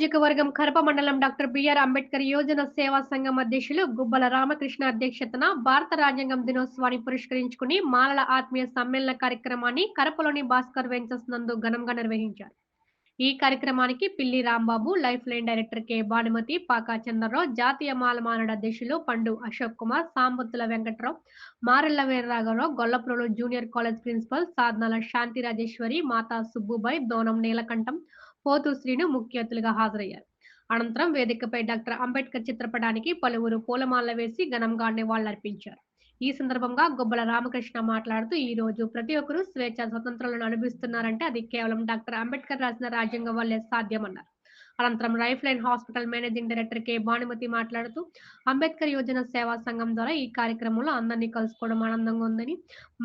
నియోజకవర్గం కరప మండలం doctor BR Ambedkar Yojana సేవా సంఘం అధ్యక్షులు గుబ్బల రామకృష్ణ అధ్యక్షతన భారత రాజ్యాంగం దినోత్సవాన్ని పురస్కరించుకుని మాలల ఆత్మీయ సమ్మేళన కార్యక్రమాన్ని కరపలోని భాస్కర్ వెంచర్స్ నందు ఘనంగా నిర్వహించారు. ఈ కార్యక్రమానికి Pilli Rambabu, life line director K Bhanumathi, Paka Chandrarao, జాతీయ మాల మానడ అధ్యక్షులు పండు అశోక్ కుమార్, సాంబత్తుల వెంకట్రావు, మారెళ్ల వీరరాఘవరావు, Gollaprolu junior college principal Sadhanala Shanti Rajeshwari, మాతా సుబ్బుబాయ్, దోనం నీలకంఠం, పోతు శ్రీను ముఖ్య అతిథులుగా హాజరయ్యారు. అనంతరం వేదికపై డాక్టర్ అంబేద్కర్ చిత్రపటానికి పలువురు పూలమాల వేసి ఘనంగా నివాళులర్పించారు. ఈ సందర్భంగా గుబ్బల రామకృష్ణ మాట్లాడుతూ, ఈ రోజు ప్రతి ఒక్కరూ స్వేచ్ఛ స్వతంత్రాలను అనుభవిస్తున్నారంటే అది కేవలం డాక్టర్ అంబేద్కర్ రాసిన రాజ్యాంగం వల్లే సాధ్యమన్నారు. అనంతరం life line hospital managing director K Bhanumathi మాట్లాడుతూ, అంబేద్కర్ యోజన సేవా సంఘం ద్వారా ఈ కార్యక్రమంలో అందరినీ కలుసుకోవడం ఆనందంగా ఉందని,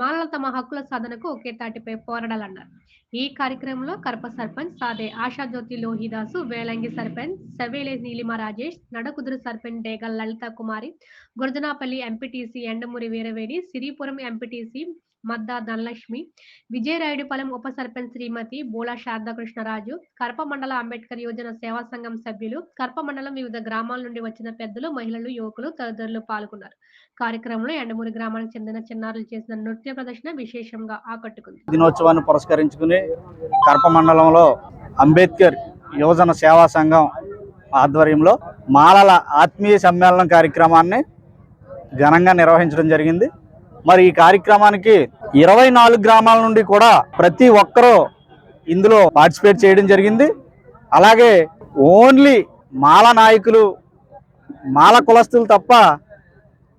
మాలలు తమ హక్కుల సాధనకు ఒకే తాటిపై పోరాడాలన్నారు. ఈ కార్యక్రమంలో కరప సర్పంచ్ సాదే ఆశాజ్యోతి లోహిదాసు, వేలంగి సర్పంచ్ సవేలే నీలిమ రాజేష్, నడకుదురు సర్పంచ్ డేగల్ లలిత కుమారి, గురజనాపల్లి ఎంపీటీసీ ఎండమూరి వీరవేణి, సిరిపురం ఎంపీటీసీ మద్దా ధనలక్ష్మి, విజయరాయుడుపాలెం ఉప సర్పంచ్ శ్రీమతి బోలా శారదాకృష్ణరాజు, కరప మండల అంబేద్కర్ యోజన సేవా సంఘం సభ్యులు, కరప మండలం వివిధ గ్రామాల నుండి వచ్చిన పెద్దలు, మహిళలు, యువకులు తదితరులు పాల్గొన్నారు. కార్యక్రమంలో ఎండమూరి గ్రామానికి చెందిన చిన్నారులు చేసిన నృత్య ప్రదర్శన విశేషంగా ఆకట్టుకుంది. దినోత్సవాన్ని పురస్కరించుకుని కరప మండలంలో అంబేద్కర్ యువజన సేవా సంఘం ఆధ్వర్యంలో మాలల ఆత్మీయ సమ్మేళనం కార్యక్రమాన్ని ఘనంగా నిర్వహించడం జరిగింది. మరి ఈ కార్యక్రమానికి 24 గ్రామాల నుండి కూడా ప్రతి ఒక్కరూ ఇందులో పార్టిసిపేట్ చేయడం జరిగింది. అలాగే ఓన్లీ మాల నాయకులు, మాల కులస్తులు తప్ప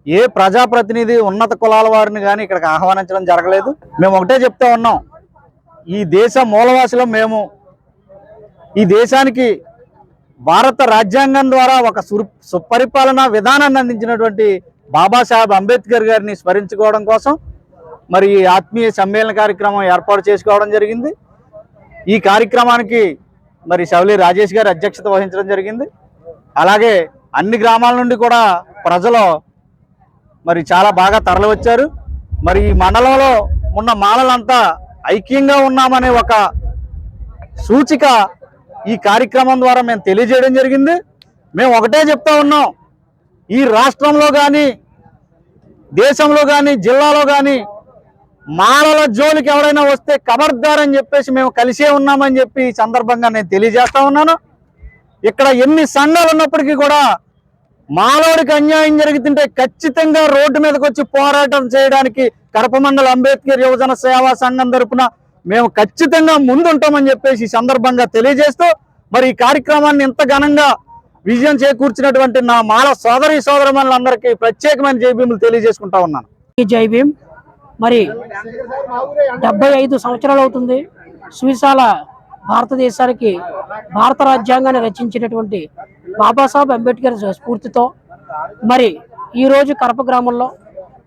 ఏ ప్రజాప్రతినిధి ఉన్నత కులాల వారిని కానీ ఇక్కడికి ఆహ్వానించడం జరగలేదు. మేము ఒకటే చెప్తా ఉన్నాం, ఈ దేశ మూలవాసులం మేము. ఈ దేశానికి భారత రాజ్యాంగం ద్వారా ఒక సుపరిపాలన విధానాన్ని అందించినటువంటి బాబాసాహెబ్ అంబేద్కర్ గారిని స్మరించుకోవడం కోసం మరి ఈ ఆత్మీయ సమ్మేళన కార్యక్రమం ఏర్పాటు చేసుకోవడం జరిగింది. ఈ కార్యక్రమానికి మరి సవలి రాజేష్ గారు అధ్యక్షత వహించడం జరిగింది. అలాగే అన్ని గ్రామాల నుండి కూడా ప్రజలు మరి చాలా బాగా తరలి వచ్చారు. మరి ఈ మండలంలో ఉన్న మాలలంతా ఐక్యంగా ఉన్నామనే ఒక సూచిక ఈ కార్యక్రమం ద్వారా మేము తెలియజేయడం జరిగింది. మేము ఒకటే చెప్తా ఉన్నాం, ఈ రాష్ట్రంలో కానీ దేశంలో కానీ జిల్లాలో కానీ మాలల జోలికి ఎవరైనా వస్తే ఖబర్దార్ అని చెప్పేసి మేము కలిసే ఉన్నామని చెప్పి ఈ సందర్భంగా నేను తెలియజేస్తా ఉన్నాను. ఇక్కడ ఎన్ని సంఘాలు ఉన్నప్పటికీ కూడా మాలోడికి అన్యాయం జరుగుతుంటే ఖచ్చితంగా రోడ్డు మీదకి వచ్చి పోరాటం చేయడానికి కరప మండల అంబేద్కర్ యువజన సేవా సంఘం తరపున మేము ఖచ్చితంగా ముందుంటామని చెప్పేసి ఈ సందర్భంగా తెలియజేస్తూ మరి ఈ కార్యక్రమాన్ని ఇంత ఘనంగా విజయం చేకూర్చినటువంటి నా మాల సోదరి సోదరులందరికీ ప్రత్యేకమైన జైభీములు తెలియజేసుకుంటా ఉన్నాను. ఈ జైభీం మరి 75 సంవత్సరాలు అవుతుంది. సువిశాల భారతదేశానికి భారత రాజ్యాంగాన్ని రచించినటువంటి బాబాసాహెబ్ అంబేద్కర్ స్ఫూర్తితో మరి ఈరోజు కరప గ్రామంలో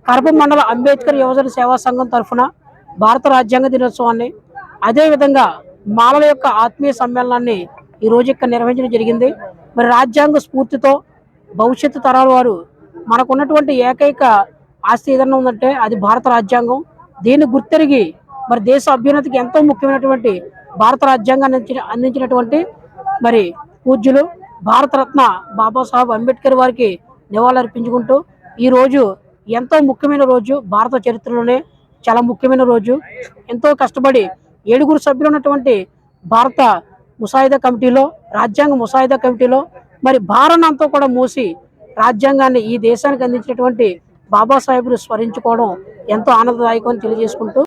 కరప మండల అంబేద్కర్ యువజన సేవా సంఘం తరఫున భారత రాజ్యాంగ దినోత్సవాన్ని, అదేవిధంగా మాలల యొక్క ఆత్మీయ సమ్మేళనాన్ని ఈరోజు ఇక్కడ నిర్వహించడం జరిగింది. మరి రాజ్యాంగ స్ఫూర్తితో భవిష్యత్తు తరాల వారు మనకున్నటువంటి ఏకైక ఆస్తి ఏదన్నా ఉందంటే అది భారత రాజ్యాంగం. దీన్ని గుర్తెరిగి మరి దేశ అభ్యున్నతికి ఎంతో ముఖ్యమైనటువంటి భారత రాజ్యాంగాన్ని అందించినటువంటి మరి పూజ్యులు భారతరత్న బాబాసాహెబ్ అంబేద్కర్ వారికి నివాళులర్పించుకుంటూ ఈరోజు ఎంతో ముఖ్యమైన రోజు, భారత చరిత్రలోనే చాలా ముఖ్యమైన రోజు. ఎంతో కష్టపడి 7 సభ్యులు ఉన్నటువంటి భారత ముసాయిదా కమిటీలో, రాజ్యాంగ ముసాయిదా కమిటీలో మరి భారాన్ని అంతా కూడా మోసి రాజ్యాంగాన్ని ఈ దేశానికి అందించినటువంటి బాబాసాహెబ్ను స్మరించుకోవడం ఎంతో ఆనందదాయకం అని తెలియజేసుకుంటూ